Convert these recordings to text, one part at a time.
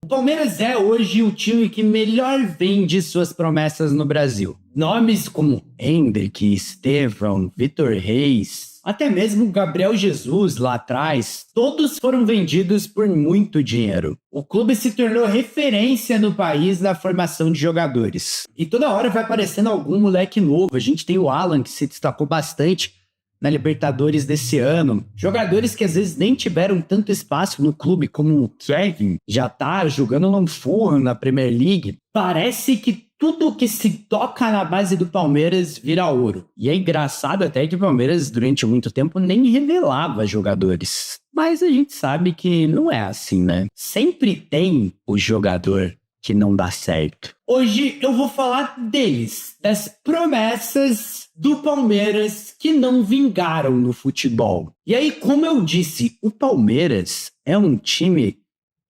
O Palmeiras é hoje o time que melhor vende suas promessas no Brasil. Nomes como Hendrick, Estevão, Vitor Reis, até mesmo Gabriel Jesus lá atrás, todos foram vendidos por muito dinheiro. O clube se tornou referência no país na formação de jogadores. E toda hora vai aparecendo algum moleque novo. A gente tem o Alan, que se destacou bastante na Libertadores desse ano. Jogadores que às vezes nem tiveram tanto espaço no clube, como o Kevin, já tá jogando no Fulham na Premier League. Parece que tudo que se toca na base do Palmeiras vira ouro. E é engraçado até que o Palmeiras, durante muito tempo, nem revelava jogadores. Mas a gente sabe que não é assim, né? Sempre tem o jogador que não dá certo. Hoje eu vou falar deles, das promessas do Palmeiras que não vingaram no futebol. E aí, como eu disse, o Palmeiras é um time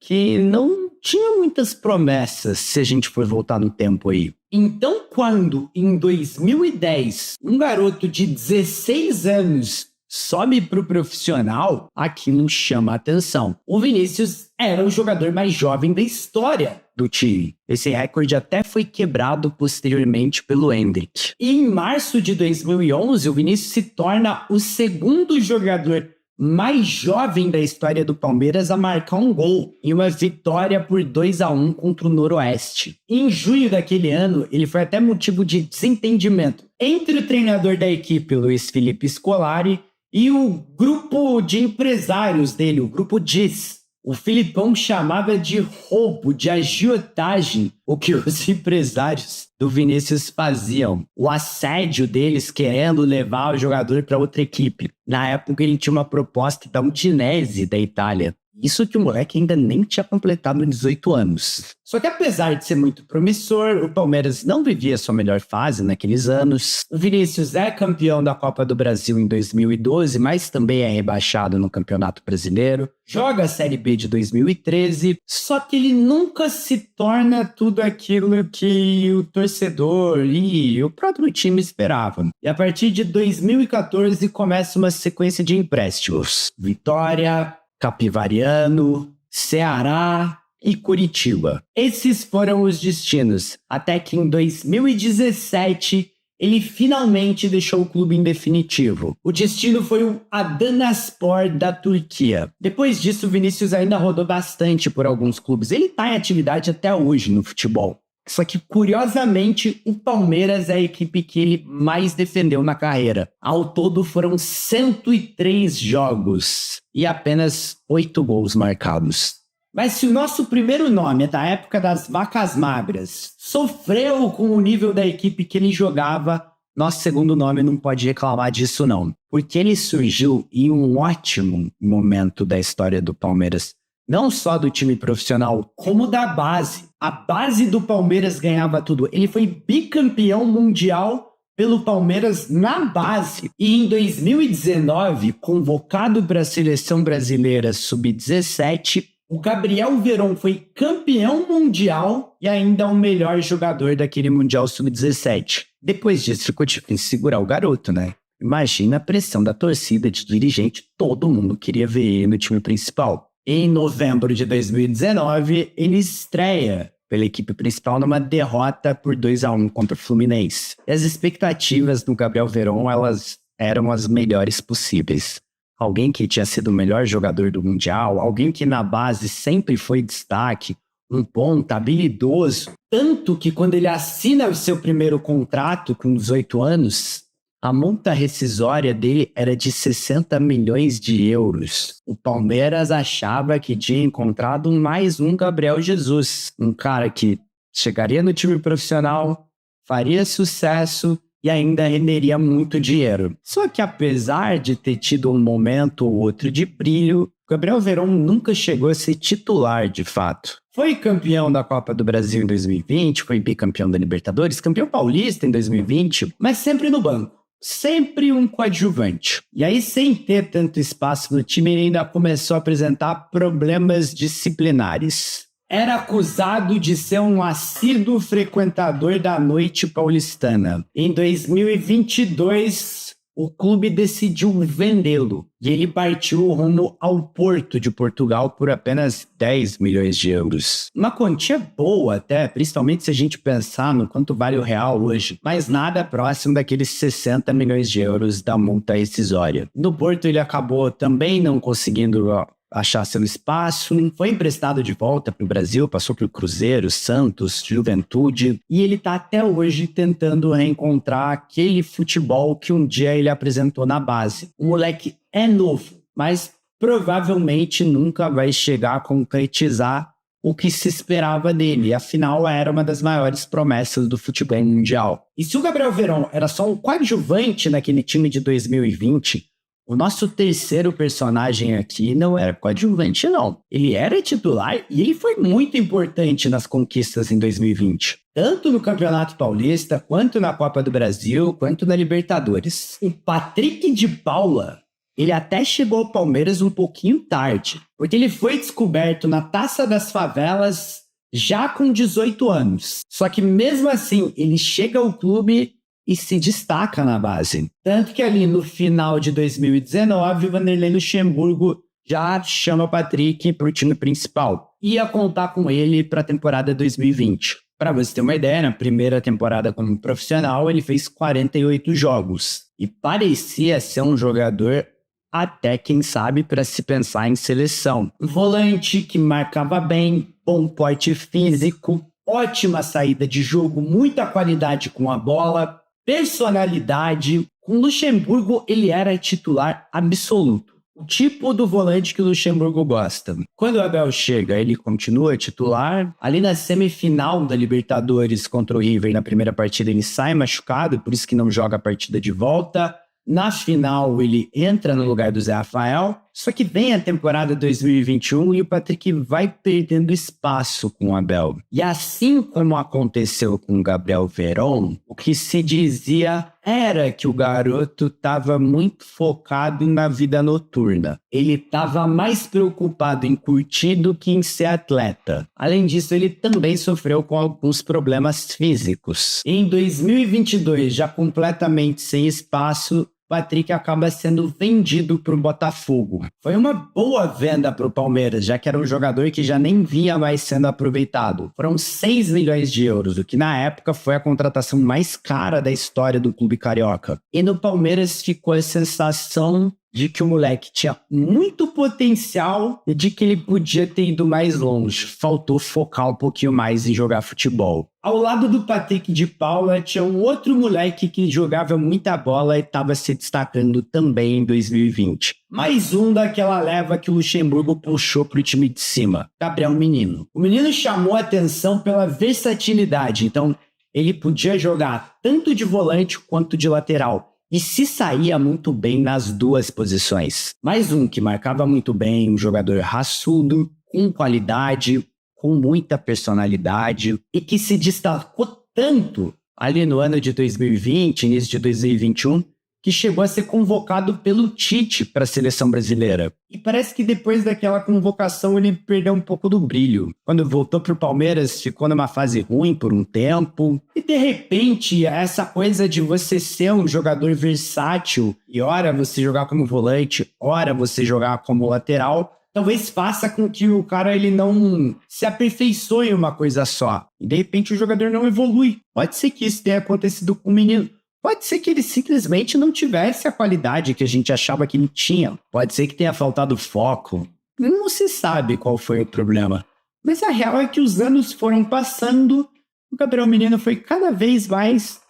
que não tinha muitas promessas se a gente for voltar no tempo aí. Então, quando em 2010 um garoto de 16 anos sobe para o profissional, aquilo chama a atenção. O Vinícius era o jogador mais jovem da história do time. Esse recorde até foi quebrado posteriormente pelo Hendrick. E em março de 2011, o Vinícius se torna o segundo jogador mais jovem da história do Palmeiras a marcar um gol em uma vitória por 2-1 contra o Noroeste. Em junho daquele ano, ele foi até motivo de desentendimento entre o treinador da equipe, Luiz Felipe Scolari, e o grupo de empresários dele, o grupo DIS. O Filipão chamava de roubo, de agiotagem, o que os empresários do Vinícius faziam. O assédio deles querendo levar o jogador para outra equipe. Na época ele tinha uma proposta da Udinese, da Itália. Isso que o moleque ainda nem tinha completado 18 anos. Só que apesar de ser muito promissor, o Palmeiras não vivia sua melhor fase naqueles anos. O Vinícius é campeão da Copa do Brasil em 2012, mas também é rebaixado no Campeonato Brasileiro. Joga a Série B de 2013, só que ele nunca se torna tudo aquilo que o torcedor e o próprio time esperavam. E a partir de 2014 começa uma sequência de empréstimos. Vitória, Capivariano, Ceará e Curitiba. Esses foram os destinos, até que em 2017 ele finalmente deixou o clube em definitivo. O destino foi o Adanaspor da Turquia. Depois disso, o Vinícius ainda rodou bastante por alguns clubes. Ele está em atividade até hoje no futebol. Só que, curiosamente, o Palmeiras é a equipe que ele mais defendeu na carreira. Ao todo foram 103 jogos e apenas 8 gols marcados. Mas se o nosso primeiro nome é da época das vacas magras, sofreu com o nível da equipe que ele jogava, nosso segundo nome não pode reclamar disso não. Porque ele surgiu em um ótimo momento da história do Palmeiras. Não só do time profissional, como da base. A base do Palmeiras ganhava tudo. Ele foi bicampeão mundial pelo Palmeiras na base. E em 2019, convocado para a Seleção Brasileira Sub-17, o Gabriel Veron foi campeão mundial e ainda o melhor jogador daquele Mundial Sub-17. Depois disso, ficou difícil segurar o garoto, né? Imagina a pressão da torcida, de dirigente, todo mundo queria ver ele no time principal. Em novembro de 2019, ele estreia pela equipe principal numa derrota por 2-1 contra o Fluminense. E as expectativas do Gabriel Veron, elas eram as melhores possíveis. Alguém que tinha sido o melhor jogador do Mundial, alguém que na base sempre foi destaque, um ponta habilidoso. Tanto que quando ele assina o seu primeiro contrato com 18 anos, a multa rescisória dele era de 60 milhões de euros. O Palmeiras achava que tinha encontrado mais um Gabriel Jesus, um cara que chegaria no time profissional, faria sucesso e ainda renderia muito dinheiro. Só que apesar de ter tido um momento ou outro de brilho, Gabriel Veron nunca chegou a ser titular de fato. Foi campeão da Copa do Brasil em 2020, foi bicampeão da Libertadores, campeão paulista em 2020, mas sempre no banco. Sempre um coadjuvante. E aí, sem ter tanto espaço no time, ele ainda começou a apresentar problemas disciplinares. Era acusado de ser um assíduo frequentador da noite paulistana. Em 2022, o clube decidiu vendê-lo e ele partiu rumo ao Porto de Portugal por apenas 10 milhões de euros. Uma quantia boa até, principalmente se a gente pensar no quanto vale o real hoje, mas nada próximo daqueles 60 milhões de euros da multa rescisória. No Porto ele acabou também não conseguindo achar seu espaço, foi emprestado de volta para o Brasil, passou por Cruzeiro, Santos, Juventude, e ele está até hoje tentando reencontrar aquele futebol que um dia ele apresentou na base. O moleque é novo, mas provavelmente nunca vai chegar a concretizar o que se esperava dele, afinal era uma das maiores promessas do futebol mundial. E se o Gabriel Veron era só um coadjuvante naquele time de 2020, o nosso terceiro personagem aqui não era coadjuvante, não. Ele era titular e ele foi muito importante nas conquistas em 2020. Tanto no Campeonato Paulista, quanto na Copa do Brasil, quanto na Libertadores. O Patrick de Paula, ele até chegou ao Palmeiras um pouquinho tarde, porque ele foi descoberto na Taça das Favelas já com 18 anos. Só que mesmo assim, ele chega ao clube e se destaca na base. Tanto que ali no final de 2019, o Vanderlei Luxemburgo já chama o Patrick para o time principal. Ia contar com ele para a temporada 2020. Para você ter uma ideia, na primeira temporada como profissional, ele fez 48 jogos. E parecia ser um jogador até, quem sabe, para se pensar em seleção. Volante que marcava bem, bom porte físico, ótima saída de jogo, muita qualidade com a bola, personalidade. Com Luxemburgo, ele era titular absoluto. O tipo do volante que o Luxemburgo gosta. Quando o Abel chega, ele continua titular. Ali na semifinal da Libertadores contra o River, na primeira partida, ele sai machucado, por isso que não joga a partida de volta. Na final, ele entra no lugar do Zé Rafael, só que vem a temporada 2021 e o Patrick vai perdendo espaço com o Abel. E assim como aconteceu com o Gabriel Veron, o que se dizia era que o garoto estava muito focado na vida noturna. Ele estava mais preocupado em curtir do que em ser atleta. Além disso, ele também sofreu com alguns problemas físicos. Em 2022, já completamente sem espaço, Patrick acaba sendo vendido para o Botafogo. Foi uma boa venda para o Palmeiras, já que era um jogador que já nem vinha mais sendo aproveitado. Foram 6 milhões de euros, o que na época foi a contratação mais cara da história do clube carioca. E no Palmeiras ficou a sensação de que o moleque tinha muito potencial e de que ele podia ter ido mais longe. Faltou focar um pouquinho mais em jogar futebol. Ao lado do Patrick de Paula, tinha um outro moleque que jogava muita bola e estava se destacando também em 2020. Mais um daquela leva que o Luxemburgo puxou para o time de cima, Gabriel Menino. O menino chamou a atenção pela versatilidade, então ele podia jogar tanto de volante quanto de lateral. E se saía muito bem nas duas posições. Mais um que marcava muito bem, um jogador raçudo, com qualidade, com muita personalidade e que se destacou tanto ali no ano de 2020, início de 2021, que chegou a ser convocado pelo Tite para a seleção brasileira. E parece que depois daquela convocação ele perdeu um pouco do brilho. Quando voltou para o Palmeiras, ficou numa fase ruim por um tempo. E de repente, essa coisa de você ser um jogador versátil, e ora você jogar como volante, ora você jogar como lateral, talvez faça com que o cara ele não se aperfeiçoe em uma coisa só. E de repente o jogador não evolui. Pode ser que isso tenha acontecido com o menino. Pode ser que ele simplesmente não tivesse a qualidade que a gente achava que ele tinha. Pode ser que tenha faltado foco. Não se sabe qual foi o problema. Mas a real é que os anos foram passando, o Gabriel Menino foi cada vez mais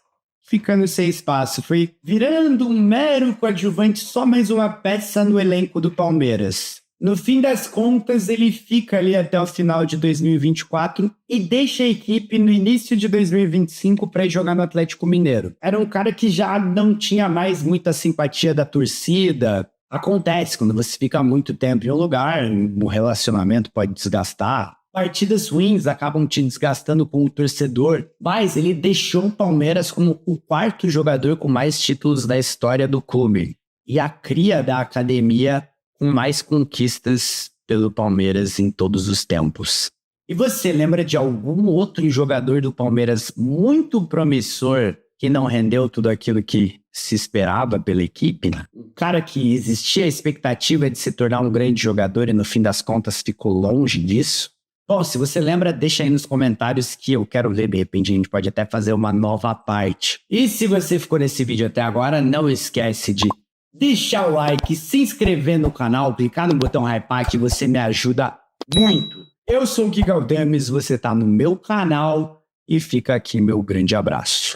ficando sem espaço. Foi virando um mero coadjuvante, só mais uma peça no elenco do Palmeiras. No fim das contas, ele fica ali até o final de 2024 e deixa a equipe no início de 2025 para ir jogar no Atlético Mineiro. Era um cara que já não tinha mais muita simpatia da torcida. Acontece quando você fica muito tempo em um lugar, o relacionamento pode desgastar. Partidas ruins acabam te desgastando com o torcedor, mas ele deixou o Palmeiras como o quarto jogador com mais títulos da história do clube. E a cria da academia com mais conquistas pelo Palmeiras em todos os tempos. E você lembra de algum outro jogador do Palmeiras muito promissor que não rendeu tudo aquilo que se esperava pela equipe, né? Um cara que existia a expectativa de se tornar um grande jogador e no fim das contas ficou longe disso. Bom, se você lembra, deixa aí nos comentários que eu quero ver, de repente a gente pode até fazer uma nova parte. E se você ficou nesse vídeo até agora, não esquece de deixar o like, se inscrever no canal, clicar no botão hypar que você me ajuda muito. Eu sou o Gigaldames, você tá no meu canal e fica aqui meu grande abraço.